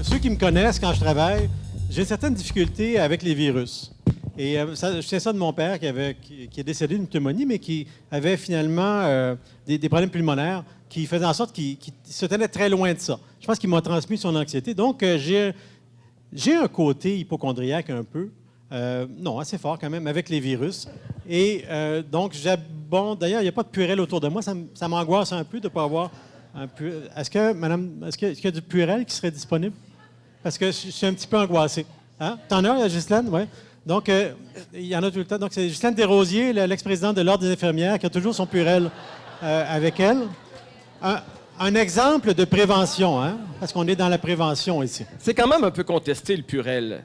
ceux qui me connaissent quand je travaille, j'ai certaines difficultés avec les virus. Et je sais ça de mon père qui est décédé d'une pneumonie, mais qui avait finalement des problèmes pulmonaires qui faisaient en sorte qu'il se tenait très loin de ça. Je pense qu'il m'a transmis son anxiété. Donc, j'ai un côté hypocondriaque un peu. Non, assez fort quand même, avec les virus. Et donc, d'ailleurs, il n'y a pas de Purell autour de moi. Ça m'angoisse un peu de ne pas avoir un Purell. Est-ce qu'il y a du Purell qui serait disponible? Parce que je suis un petit peu angoissé. Hein? T'en as, Ghislaine? Oui. Donc, il y en a tout le temps. Donc, c'est Ghislaine Desrosiers, l'ex-présidente de l'Ordre des infirmières, qui a toujours son Purell avec elle. Un exemple de prévention, hein? Parce qu'on est dans la prévention ici. C'est quand même un peu contesté, le Purell.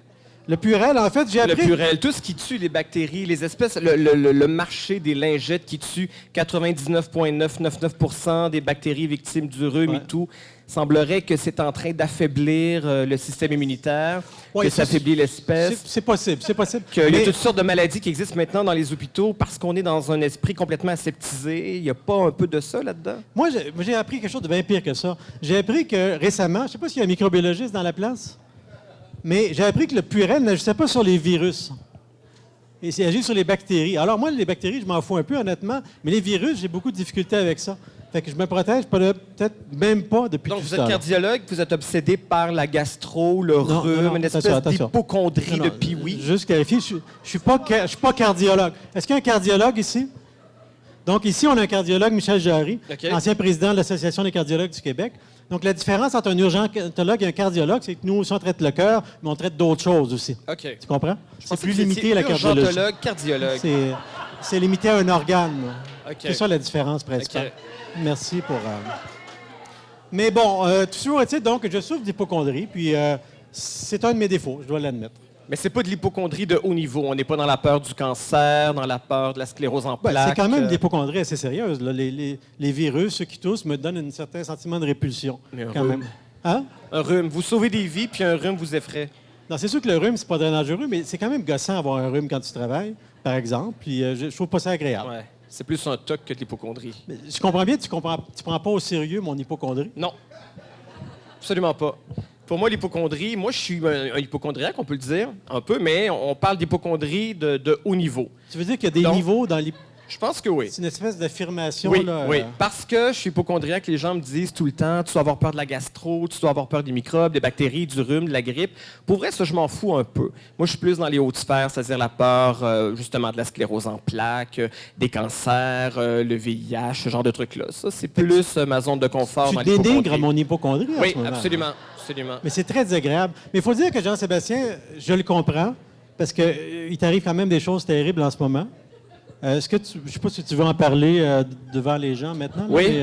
Le Purell, en fait, j'ai appris... Le Purell, tout ce qui tue les bactéries, les espèces, le marché des lingettes qui tue 99,999% des bactéries victimes du rhume et tout, semblerait que c'est en train d'affaiblir le système immunitaire, que ça affaiblit l'espèce. C'est possible. Qu'il y a toutes sortes de maladies qui existent maintenant dans les hôpitaux parce qu'on est dans un esprit complètement aseptisé. Il n'y a pas un peu de ça là-dedans? Moi, j'ai appris quelque chose de bien pire que ça. J'ai appris que récemment, je ne sais pas s'il y a un microbiologiste dans la place, mais j'ai appris que le Purell n'agissait pas sur les virus. Et il agit sur les bactéries. Alors moi, les bactéries, je m'en fous un peu, honnêtement, mais les virus, j'ai beaucoup de difficultés avec ça. Fait que je me protège peut-être même pas depuis tout ça. Donc, vous êtes cardiologue, vous êtes obsédé par la gastro, le rhume, une espèce d'hypocondrie de pioui. Juste clarifier, je suis pas cardiologue. Est-ce qu'il y a un cardiologue ici? Donc, ici, on a un cardiologue, Michel Jarry, ancien président de l'Association des cardiologues du Québec. Donc, la différence entre un urgentologue et un cardiologue, c'est que nous aussi, on traite le cœur, mais on traite d'autres choses aussi. OK. Tu comprends? C'est plus limité, la cardiologie. Urgentologue, cardiologue. C'est limité à un organe. Okay. C'est ça la différence principale. Okay. Merci pour... Mais bon, toujours, tu sais, donc, je souffre d'hypocondrie, puis c'est un de mes défauts, je dois l'admettre. Mais c'est pas de l'hypocondrie de haut niveau. On n'est pas dans la peur du cancer, dans la peur de la sclérose en plaques. C'est quand même de l'hypocondrie assez sérieuse. Là. Les virus, ceux qui toussent, me donnent un certain sentiment de répulsion. Mais quand même. Hein? Un rhume. Vous sauvez des vies, puis un rhume vous effraie. Non, c'est sûr que le rhume, c'est pas très dangereux, mais c'est quand même gossant d'avoir un rhume quand tu travailles, par exemple. Puis je trouve pas ça agréable. Ouais. C'est plus un toc que de l'hypocondrie. Mais je comprends bien, tu prends pas au sérieux mon hypocondrie? Non. Absolument pas. Pour moi, l'hypocondrie, je suis un hypocondriaque, on peut le dire, un peu, mais on parle d'hypocondrie de haut niveau. Tu veux dire qu'il y a des niveaux dans l'hypocondrie? Je pense que oui. C'est une espèce d'affirmation. Oui, là, oui. Parce que je suis hypocondriaque, les gens me disent tout le temps, tu dois avoir peur de la gastro, tu dois avoir peur des microbes, des bactéries, du rhume, de la grippe. Pour vrai, ça, je m'en fous un peu. Moi, je suis plus dans les hautes sphères, c'est-à-dire la peur, justement, de la sclérose en plaques, des cancers, le VIH, ce genre de trucs-là. Ça, c'est plus ma zone de confort dans l'hypocondrie. Tu dénigres mon hypocondrie en Oui, ce moment. absolument. Mais c'est très désagréable. Mais il faut dire que Jean-Sébastien, je le comprends, parce qu'il t'arrive quand même des choses terribles en ce moment. Est-ce que je ne sais pas si tu veux en parler devant les gens maintenant? Oui.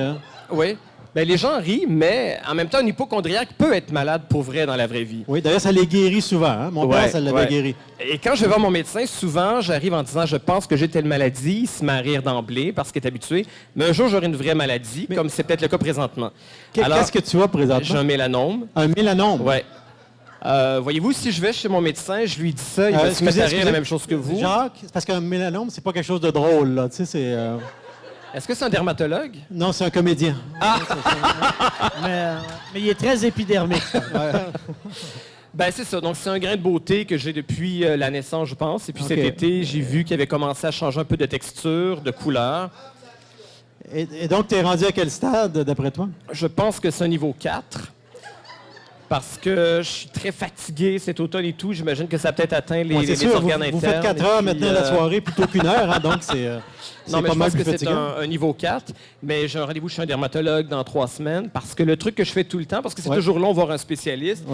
Oui. Bien, les gens rient, mais en même temps, un hypocondriaque peut être malade pour vrai dans la vraie vie. Oui, d'ailleurs, ça les guérit souvent. Hein? Mon père, ça l'avait guéri. Et quand je vais voir mon médecin, souvent, j'arrive en disant « je pense que j'ai telle maladie », il se met à rire d'emblée parce qu'il est habitué. Mais un jour, j'aurai une vraie maladie, comme c'est peut-être le cas présentement. Qu'est-ce que tu as présentement? J'ai un mélanome. Un mélanome? Oui. Voyez-vous, si je vais chez mon médecin, je lui dis ça, il va se mettre à rire la même chose que vous. Jacques, parce qu'un mélanome, c'est pas quelque chose de drôle, là. Tu sais, c'est... Est-ce que c'est un dermatologue? Non, c'est un comédien. Ah! mais il est très épidermique. Ben c'est ça. Donc, c'est un grain de beauté que j'ai depuis la naissance, je pense. Et puis cet été, j'ai vu qu'il avait commencé à changer un peu de texture, de couleur. Et donc, tu es rendu à quel stade, d'après toi? Je pense que c'est un niveau 4. Parce que je suis très fatigué cet automne et tout. J'imagine que ça a peut-être atteint les organes internes. Vous faites 4 heures maintenant la soirée plutôt qu'une heure, hein, donc c'est non, mais pas je mal pense que plus c'est fatigant. un niveau 4. Mais j'ai un rendez-vous chez un dermatologue dans 3 semaines parce que le truc que je fais tout le temps, parce que c'est toujours long voir un spécialiste,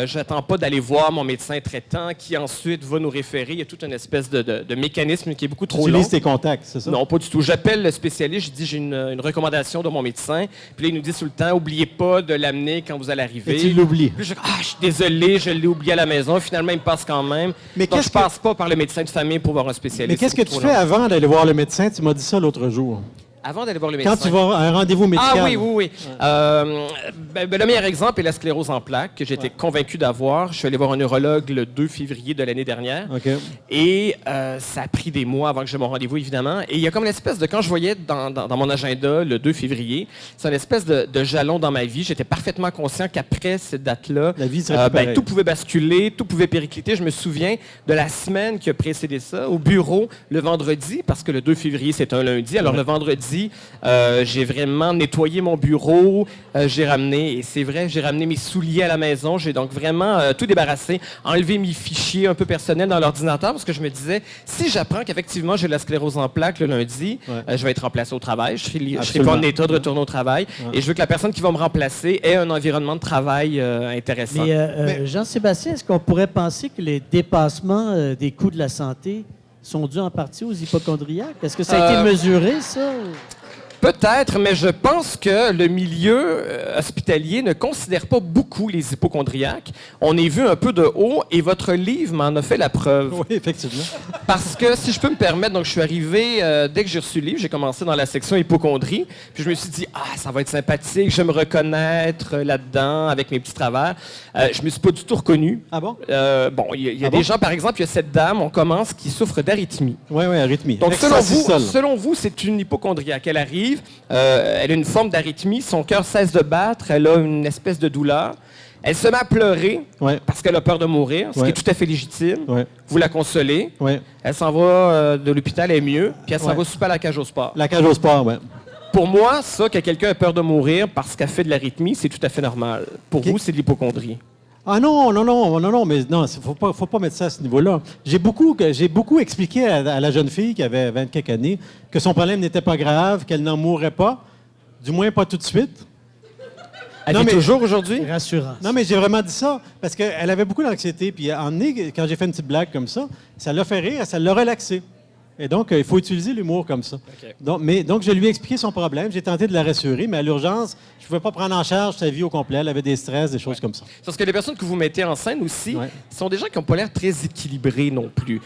j'attends pas d'aller voir mon médecin traitant qui ensuite va nous référer. Il y a toute une espèce de mécanisme qui est beaucoup trop long. Tu utilises tes contacts, c'est ça? Non, pas du tout. J'appelle le spécialiste, je dis j'ai une recommandation de mon médecin. Puis là, il nous dit tout le temps, oubliez pas de l'amener quand vous allez arriver. Et tu l'oublies. Puis je suis désolé, je l'ai oublié à la maison. Finalement, il me passe quand même. Mais donc, je passe pas par le médecin de famille pour voir un spécialiste. Mais qu'est-ce que tu fais avant d'aller voir le médecin? Tu m'as dit ça l'autre jour. Avant d'aller voir le médecin. Quand tu vas à un rendez-vous médical. Ah oui. Le meilleur exemple est la sclérose en plaques, que j'étais convaincu d'avoir. Je suis allé voir un neurologue le 2 février de l'année dernière. OK. Et ça a pris des mois avant que j'ai mon rendez-vous, évidemment. Et il y a comme l'espèce de... Quand je voyais dans mon agenda le 2 février, c'est une espèce de jalon dans ma vie. J'étais parfaitement conscient qu'après cette date-là, La vie serait plus pareille. tout pouvait basculer, tout pouvait péricliter. Je me souviens de la semaine qui a précédé ça, au bureau, le vendredi, parce que le 2 février, c'est un lundi. Alors, le vendredi, j'ai vraiment nettoyé mon bureau. J'ai ramené mes souliers à la maison. J'ai donc vraiment tout débarrassé, enlevé mes fichiers un peu personnels dans l'ordinateur, parce que je me disais, si j'apprends qu'effectivement j'ai la sclérose en plaques le lundi, je vais être remplacé au travail. Je ne serai pas en état de retourner au travail. Et je veux que la personne qui va me remplacer ait un environnement de travail intéressant. Mais Jean-Sébastien, est-ce qu'on pourrait penser que les dépassements des coûts de la santé sont dus en partie aux hypochondriaques? Est-ce que ça a été mesuré, ça? Peut-être, mais je pense que le milieu hospitalier ne considère pas beaucoup les hypochondriaques. On est vu un peu de haut et votre livre m'en a fait la preuve. Oui, effectivement. Parce que, si je peux me permettre, donc je suis arrivé, dès que j'ai reçu le livre, j'ai commencé dans la section hypochondrie, puis je me suis dit, ça va être sympathique, je vais me reconnaître là-dedans avec mes petits travers. Je me suis pas du tout reconnu. Ah bon? Il y a des gens, par exemple, il y a cette dame, on commence, qui souffre d'arythmie. Oui, arythmie. Donc, selon vous, c'est une hypochondriaque. Elle arrive, elle a une forme d'arythmie, son cœur cesse de battre, elle a une espèce de douleur. Elle se met à pleurer parce qu'elle a peur de mourir, ce qui est tout à fait légitime. Vous la consolez. Elle s'en va de l'hôpital, elle est mieux, puis elle s'en va souper à la cage au sport. La cage au sport, oui. Pour moi, ça, que quelqu'un a peur de mourir parce qu'elle fait de l'arythmie, c'est tout à fait normal. Pour vous, c'est de l'hypochondrie. Ah non, mais non, faut pas mettre ça à ce niveau-là. J'ai beaucoup expliqué à la jeune fille qui avait 20 quelques années que son problème n'était pas grave, qu'elle n'en mourrait pas, du moins pas tout de suite. Elle vit toujours aujourd'hui? Rassurant. Non, mais j'ai vraiment dit ça parce qu'elle avait beaucoup d'anxiété. Puis, quand j'ai fait une petite blague comme ça l'a fait rire, ça l'a relaxé. Et donc, il faut utiliser l'humour comme ça. Okay. Donc, je lui ai expliqué son problème. J'ai tenté de la rassurer, mais à l'urgence, je ne pouvais pas prendre en charge sa vie au complet. Elle avait des stress, des choses comme ça. Parce que les personnes que vous mettez en scène aussi sont des gens qui n'ont pas l'air très équilibrés non plus.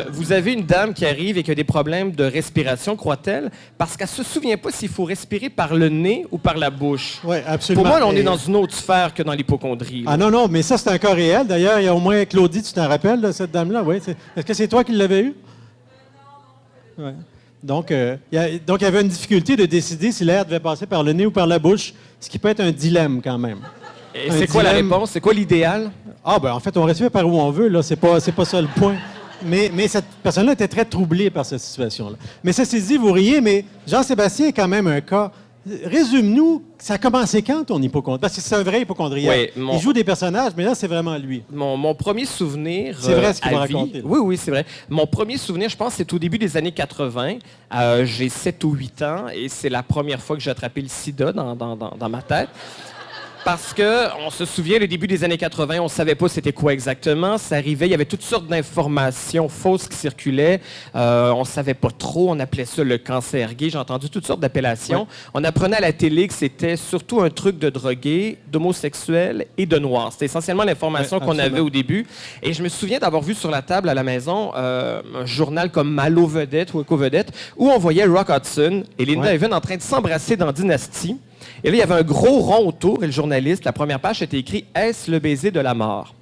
Vous avez une dame qui arrive et qui a des problèmes de respiration, croit-elle, parce qu'elle ne se souvient pas s'il faut respirer par le nez ou par la bouche. Oui, absolument. Pour moi, là, on est dans une autre sphère que dans l'hypochondrie. Là. Ah non, mais ça, c'est un cas réel. D'ailleurs, il y a au moins Claudie, tu t'en rappelles, là, cette dame-là? Oui. Est-ce que c'est toi qui l'avais eu? Ouais. Donc, il y avait une difficulté de décider si l'air devait passer par le nez ou par la bouche, ce qui peut être un dilemme quand même. Et c'est quoi la réponse? C'est quoi l'idéal? En fait, on respire par où on veut, là. C'est pas ça le point. Mais cette personne-là était très troublée par cette situation-là. Mais ça s'est dit, vous riez, mais Jean-Sébastien est quand même un cas. Résume-nous, ça a commencé quand, ton hypochondriaque? Parce que c'est un vrai hypochondriaque. Il joue des personnages, mais là, c'est vraiment lui. Mon premier souvenir... C'est vrai ce qu'il va raconter. Oui, c'est vrai. Mon premier souvenir, je pense, c'est au début des années 80. J'ai 7 ou 8 ans et c'est la première fois que j'ai attrapé le sida dans ma tête. Parce qu'on se souvient, le début des années 80, on ne savait pas c'était quoi exactement. Ça arrivait, il y avait toutes sortes d'informations fausses qui circulaient. On ne savait pas trop, on appelait ça le cancer gay. J'ai entendu toutes sortes d'appellations. Ouais. On apprenait à la télé que c'était surtout un truc de drogués, d'homosexuels et de noirs. C'était essentiellement l'information qu'on avait au début. Et je me souviens d'avoir vu sur la table à la maison un journal comme Malo Vedette ou Eco Vedette où on voyait Rock Hudson et Linda Evans en train de s'embrasser dans Dynasty. Et là, il y avait un gros rond autour, et le journaliste, la première page, était écrit « Est-ce le baiser de la mort ?»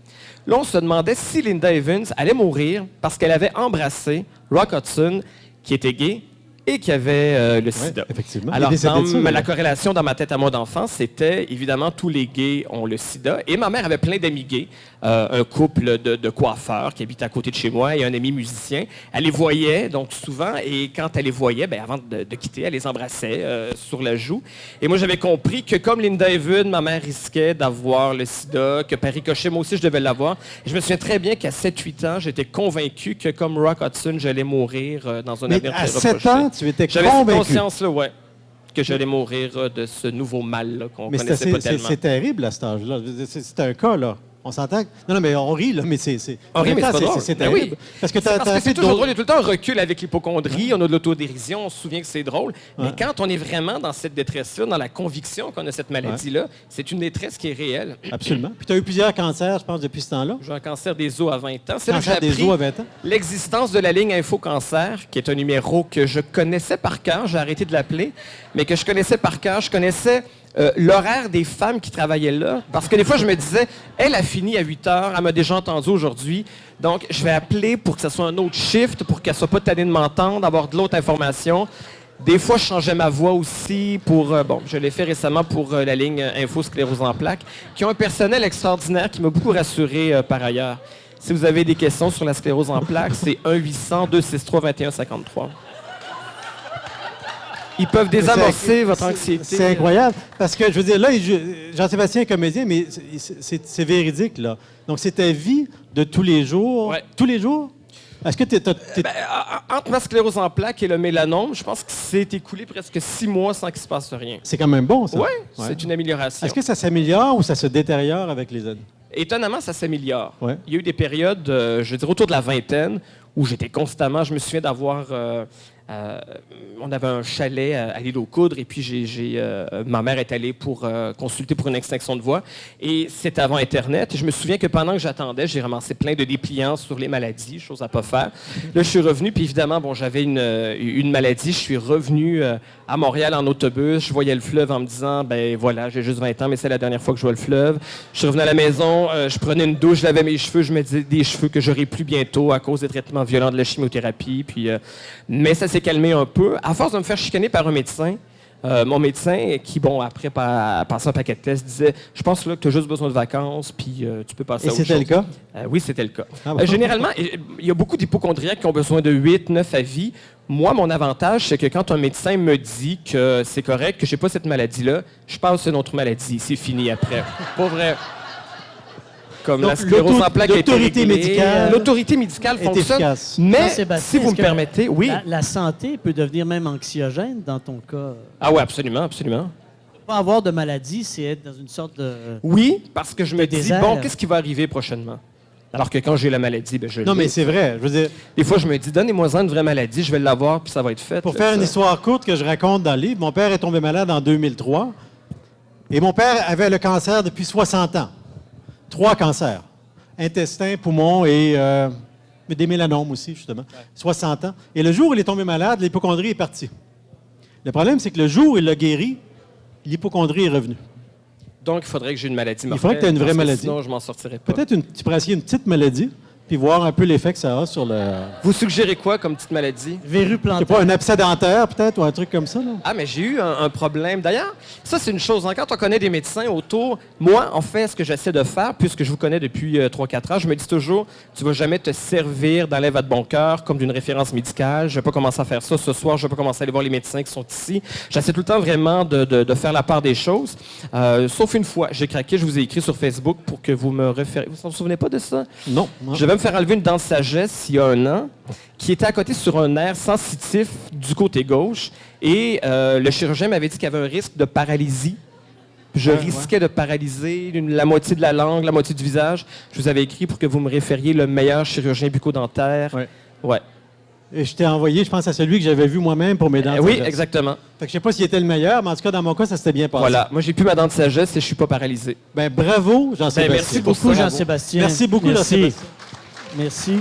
Là, on se demandait si Linda Evans allait mourir parce qu'elle avait embrassé Rock Hudson, qui était gay, et qui avait le sida. Effectivement. Alors, la corrélation dans ma tête à moi d'enfant, c'était évidemment tous les gays ont le sida. Et ma mère avait plein d'amis gays, un couple de coiffeurs qui habitent à côté de chez moi et un ami musicien. Elle les voyait donc souvent et quand elle les voyait, avant de quitter, elle les embrassait sur la joue. Et moi, j'avais compris que comme Linda Evans, ma mère risquait d'avoir le sida, que par ricochet, moi aussi, je devais l'avoir. Et je me souviens très bien qu'à 7-8 ans, j'étais convaincu que comme Rock Hudson, j'allais mourir dans un avenir très reproché. À 7 ans, tu étais j'avais convaincu. J'avais cette conscience-là, que j'allais mourir de ce nouveau mal là, qu'on connaissait pas tellement. C'est terrible à cet âge-là. C'est un cas, là. On s'entend? Non, mais on rit, là, mais c'est... On rit, mais c'est pas drôle. C'est Ben terrible. oui. Parce que Parce que c'est toujours d'autres- drôle. Il y a tout le temps un recul avec l'hypocondrie. On a de l'autodérision. On se souvient que c'est drôle. Mais quand on est vraiment dans cette détresse-là, dans la conviction qu'on a cette maladie-là, c'est une détresse qui est réelle. Absolument. Puis tu as eu plusieurs cancers, je pense, depuis ce temps-là. J'ai un cancer des os à 20 ans. C'est là que j'ai Cancer des appris os à 20 ans. l'existence de la ligne Info Cancer, qui est un numéro que je connaissais par cœur. J'ai arrêté de l'appeler, mais que je connaissais par cœur. Je connaissais l'horaire des femmes qui travaillaient là. Parce que des fois, je me disais, elle a fini à 8 heures, elle m'a déjà entendu aujourd'hui. Donc, je vais appeler pour que ce soit un autre shift, pour qu'elle ne soit pas tannée de m'entendre, d'avoir de l'autre information. Des fois, je changeais ma voix aussi pour... je l'ai fait récemment pour la ligne Info Sclérose en plaques, qui ont un personnel extraordinaire qui m'a beaucoup rassuré par ailleurs. Si vous avez des questions sur la sclérose en plaques, c'est 1-800-263-2153. Ils peuvent désamorcer votre anxiété. C'est incroyable. Parce que, je veux dire, là, Jean-Sébastien est comédien, mais c'est véridique, là. Donc, c'est ta vie de tous les jours. Ouais. Tous les jours? Est-ce que Entre ma sclérose en plaques et le mélanome, je pense que c'est écoulé presque 6 mois sans qu'il se passe rien. c'est quand même bon, ça? Oui, c'est une amélioration. Est-ce que ça s'améliore ou ça se détériore avec les années? Étonnamment, ça s'améliore. Ouais. Il y a eu des périodes, je veux dire, autour de la vingtaine, où j'étais constamment... Je me souviens d'avoir... on avait un chalet à l'île aux Coudres et puis ma mère est allée pour consulter pour une extinction de voix. Et c'était avant Internet. Et je me souviens que pendant que j'attendais, j'ai ramassé plein de dépliants sur les maladies, chose à pas faire. Là, je suis revenu, puis évidemment, j'avais une maladie. Je suis revenu à Montréal en autobus. Je voyais le fleuve en me disant, ben voilà, j'ai juste 20 ans, mais c'est la dernière fois que je vois le fleuve. Je suis revenu à la maison, je prenais une douche, je lavais mes cheveux, je me disais des cheveux que j'aurais plus bientôt à cause des traitements violents de la chimiothérapie. Puis, mais ça s'est calmé un peu. À force de me faire chicaner par un médecin, mon médecin, qui, après passer un paquet de tests, disait « Je pense là, que tu as juste besoin de vacances, puis tu peux passer à autre chose. » Et c'était le cas? Oui, c'était le cas. Ah bon? Généralement, il y a beaucoup d'hypocondriaques qui ont besoin de 8, 9 avis. Moi, mon avantage, c'est que quand un médecin me dit que c'est correct, que je n'ai pas cette maladie-là, je passe à une autre maladie. C'est fini après. Pas vrai. Comme Donc, la sclérose en plaques a été l'autorité réglée. médicale L'autorité médicale est fonctionne. efficace. Mais Jean-Sébastien, si vous est-ce me que permettez, oui. La santé peut devenir même anxiogène dans ton cas. Ah oui, absolument, absolument. Ne pas avoir de maladie, c'est être dans une sorte de... Oui, parce que je me dis, désert. qu'est-ce qui va arriver prochainement? Alors que quand j'ai la maladie, je Non, l'ai. mais c'est vrai. Je veux dire, Des fois, je me dis, donnez-moi une vraie maladie, je vais l'avoir, puis ça va être fait. pour là, faire ça. une histoire courte que je raconte dans le livre, mon père est tombé malade en 2003. Et mon père avait le cancer depuis 60 ans. 3 cancers. Intestin, poumon et des mélanomes aussi, justement. 60 ans. Et le jour où il est tombé malade, l'hypocondrie est partie. Le problème, c'est que le jour où il l'a guéri, l'hypocondrie est revenue. Donc, il faudrait que j'ai une maladie mortelle. Il faudrait que tu aies une vraie parce que maladie. Sinon, je m'en sortirais pas. Peut-être tu pourrais essayer une petite maladie, puis voir un peu l'effet que ça a sur le... Vous suggérez quoi comme petite maladie? Verrue Je sais plantaire. pas, un abcès dentaire, peut-être, ou un truc comme ça, là. Ah, mais j'ai eu un problème. D'ailleurs, ça, c'est une chose. Quand on connaît des médecins autour, moi, en fait, ce que j'essaie de faire, puisque je vous connais depuis 3-4 ans, je me dis toujours, tu vas jamais te servir d'un lève à de bon cœur comme d'une référence médicale. Je vais pas commencer à faire ça ce soir. Je vais pas commencer à aller voir les médecins qui sont ici. J'essaie tout le temps vraiment de faire la part des choses. Sauf une fois, j'ai craqué, je vous ai écrit sur Facebook pour que vous me référez. Vous vous souvenez pas de ça? Non. Je devais me faire enlever une dent de sagesse il y a 1 an, qui était à côté sur un nerf sensitif du côté gauche. Et le chirurgien m'avait dit qu'il y avait un risque de paralysie. Je risquais de paralyser la moitié de la langue, la moitié du visage. Je vous avais écrit pour que vous me référiez le meilleur chirurgien bucco-dentaire. Ouais. Ouais. Et je t'ai envoyé, je pense, à celui que j'avais vu moi-même pour mes dents de Oui, sagesse. exactement. Fait que je sais pas s'il était le meilleur, mais en tout cas, dans mon cas, ça s'était bien passé. Voilà. Moi, j'ai plus ma dent de sagesse et je suis pas paralysé. Ben, bravo, Jean-Sébastien. merci pour Beaucoup, ça. Jean-Sébastien. Merci beaucoup, Merci. Jean-Sébastien. Merci.